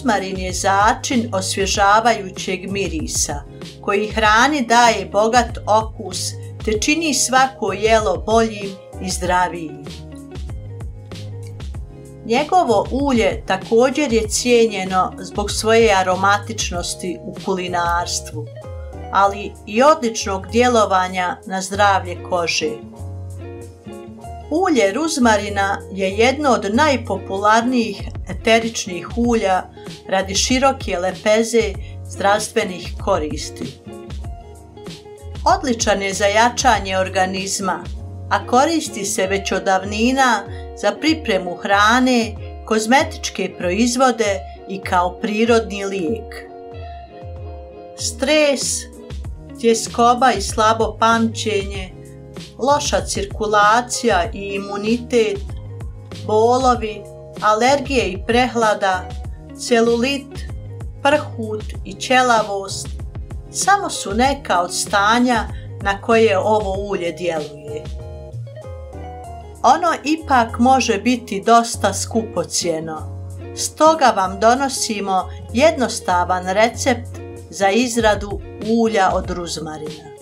Ruzmarin je začin osvježavajućeg mirisa, koji hrani daje bogat okus te čini svako jelo boljim i zdravijim. Njegovo ulje također je cijenjeno zbog svoje aromatičnosti u kulinarstvu, ali i odličnog djelovanja na zdravlje kože. Ulje ruzmarina je jedno od najpopularnijih eteričnih ulja radi široke lepeze zdravstvenih koristi. Odličan je za jačanje organizma, a koristi se već od davnina za pripremu hrane, kozmetičke proizvode i kao prirodni lijek. Stres, tjeskoba i slabo pamćenje, loša cirkulacija i imunitet, bolovi, alergije i prehlada, celulit, prhut i ćelavost samo su neka od stanja na koje ovo ulje djeluje. Ono ipak može biti dosta skupocjeno, stoga vam donosimo jednostavan recept za izradu ulja od ruzmarina.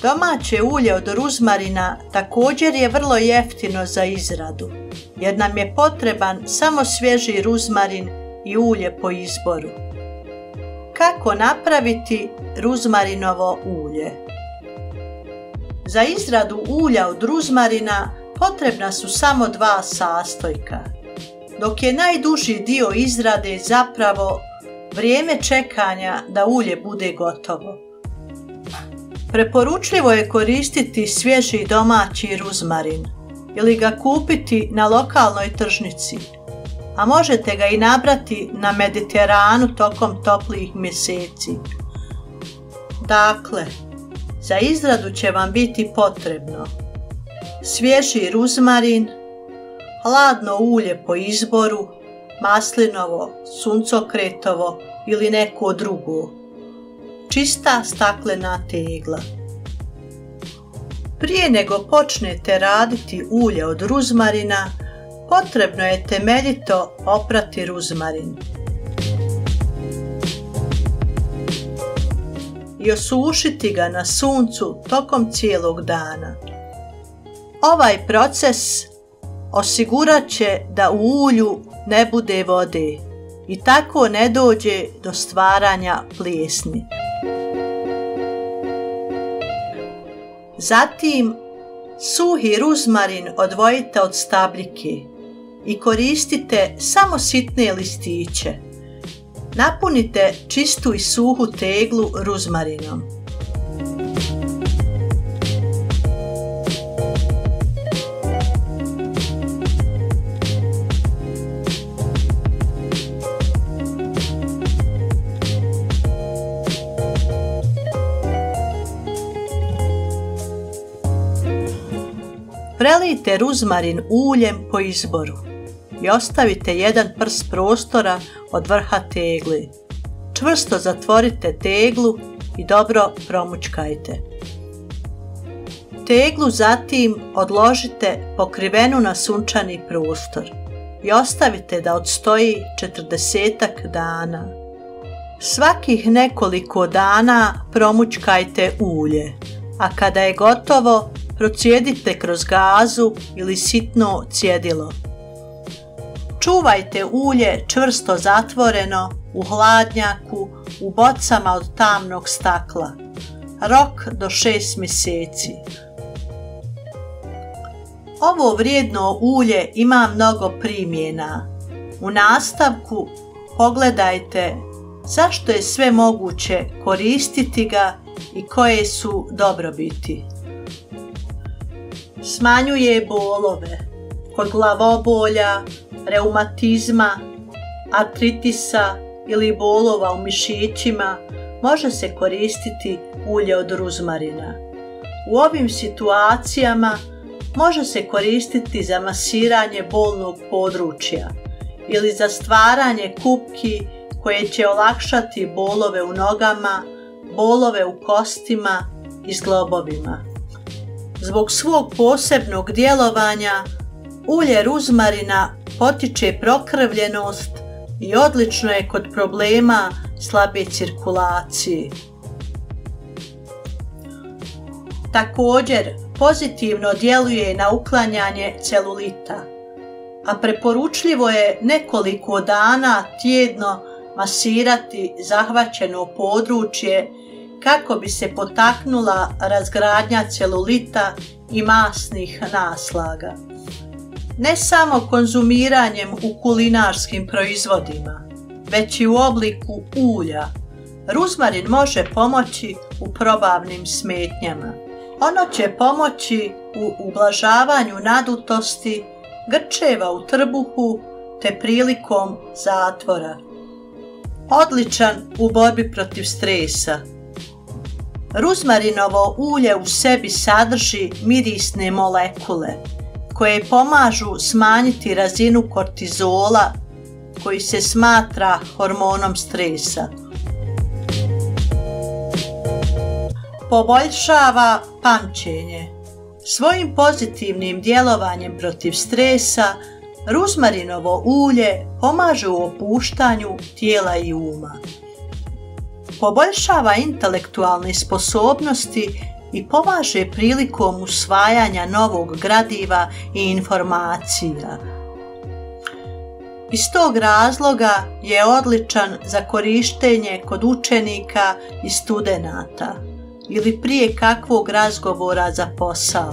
Domaće ulje od ruzmarina također je vrlo jeftino za izradu, jer nam je potreban samo svježi ruzmarin i ulje po izboru. Kako napraviti ruzmarinovo ulje? Za izradu ulja od ruzmarina potrebna su samo 2 sastojka, dok je najduži dio izrade zapravo vrijeme čekanja da ulje bude gotovo. Preporučljivo je koristiti svježi domaći ruzmarin ili ga kupiti na lokalnoj tržnici, a možete ga i nabrati na Mediteranu tokom toplih mjeseci. Dakle, za izradu će vam biti potrebno svježi ruzmarin, hladno ulje po izboru, maslinovo, suncokretovo ili neko drugo, čista staklena tegla. Prije nego počnete raditi ulje od ruzmarina, potrebno je temeljito oprati ruzmarin i osušiti ga na suncu tokom cijelog dana. Ovaj proces osigurat će da u ulju ne bude vode i tako ne dođe do stvaranja plijesni. Zatim, suhi ruzmarin odvojite od stabljike i koristite samo sitne listiće. Napunite čistu i suhu teglu ruzmarinom. Prelijte ruzmarin uljem po izboru i ostavite jedan prst prostora od vrha tegle. Čvrsto zatvorite teglu i dobro promućkajte. Teglu zatim odložite pokrivenu na sunčani prostor i ostavite da odstoji 40 dana. Svakih nekoliko dana promućkajte ulje, a kada je gotovo, procijedite kroz gazu ili sitno cjedilo. Čuvajte ulje čvrsto zatvoreno u hladnjaku u bocama od tamnog stakla. Rok do 6 mjeseci. Ovo vrijedno ulje ima mnogo primjena. U nastavku pogledajte zašto je sve moguće koristiti ga i koje su dobrobiti. Smanjuje bolove kod glavobolja, reumatizma, artritisa ili bolova u mišićima. Može se koristiti ulje od ruzmarina. U ovim situacijama može se koristiti za masiranje bolnog područja ili za stvaranje kupki koje će olakšati bolove u nogama, bolove u kostima i zglobovima. Zbog svog posebnog djelovanja, ulje ruzmarina potiče prokrvljenost i odlično je kod problema slabe cirkulacije. Također, pozitivno djeluje na uklanjanje celulita, a preporučljivo je nekoliko dana tjedno masirati zahvaćeno područje kako bi se potaknula razgradnja celulita i masnih naslaga. Ne samo konzumiranjem u kulinarskim proizvodima, već i u obliku ulja, ruzmarin može pomoći u probavnim smetnjama. Ono će pomoći u ublažavanju nadutosti, grčeva u trbuhu te prilikom zatvora. Odličan u borbi protiv stresa. Ruzmarinovo ulje u sebi sadrži mirisne molekule koje pomažu smanjiti razinu kortizola koji se smatra hormonom stresa. Poboljšava pamćenje. Svojim pozitivnim djelovanjem protiv stresa ruzmarinovo ulje pomaže u opuštanju tijela i uma. Poboljšava intelektualne sposobnosti i pomaže prilikom usvajanja novog gradiva i informacija. Iz tog razloga je odličan za korištenje kod učenika i studenata ili prije kakvog razgovora za posao.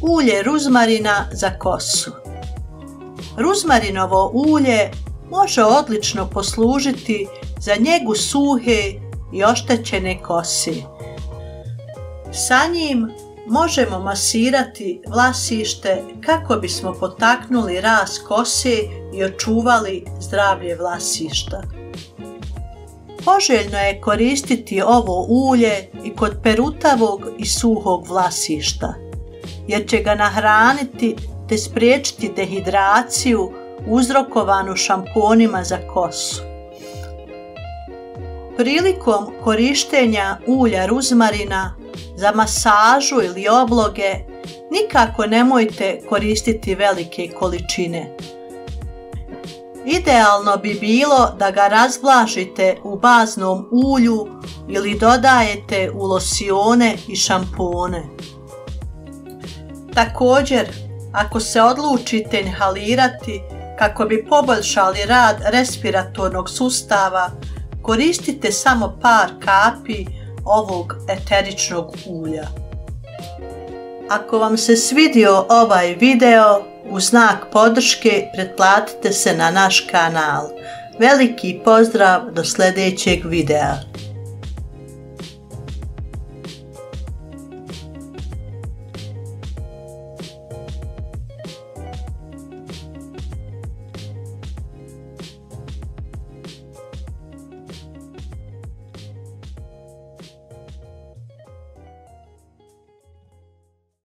Ulje ruzmarina za kosu. Ruzmarinovo ulje može odlično poslužiti za njegu suhe i oštećene kose. Sa njim možemo masirati vlasište kako bismo potaknuli rast kose i očuvali zdravlje vlasišta. Poželjno je koristiti ovo ulje i kod perutavog i suhog vlasišta, jer će ga nahraniti te spriječiti dehidraciju uzrokovanu šamponima za kosu. Prilikom korištenja ulja ruzmarina za masažu ili obloge nikako nemojte koristiti velike količine. Idealno bi bilo da ga razvlažite u baznom ulju ili dodajete u losione i šampone. Također, ako se odlučite inhalirati kako bi poboljšali rad respiratornog sustava, koristite samo par kapi ovog eteričnog ulja. Ako vam se svidio ovaj video, u znak podrške pretplatite se na naš kanal. Veliki pozdrav do sljedećeg videa.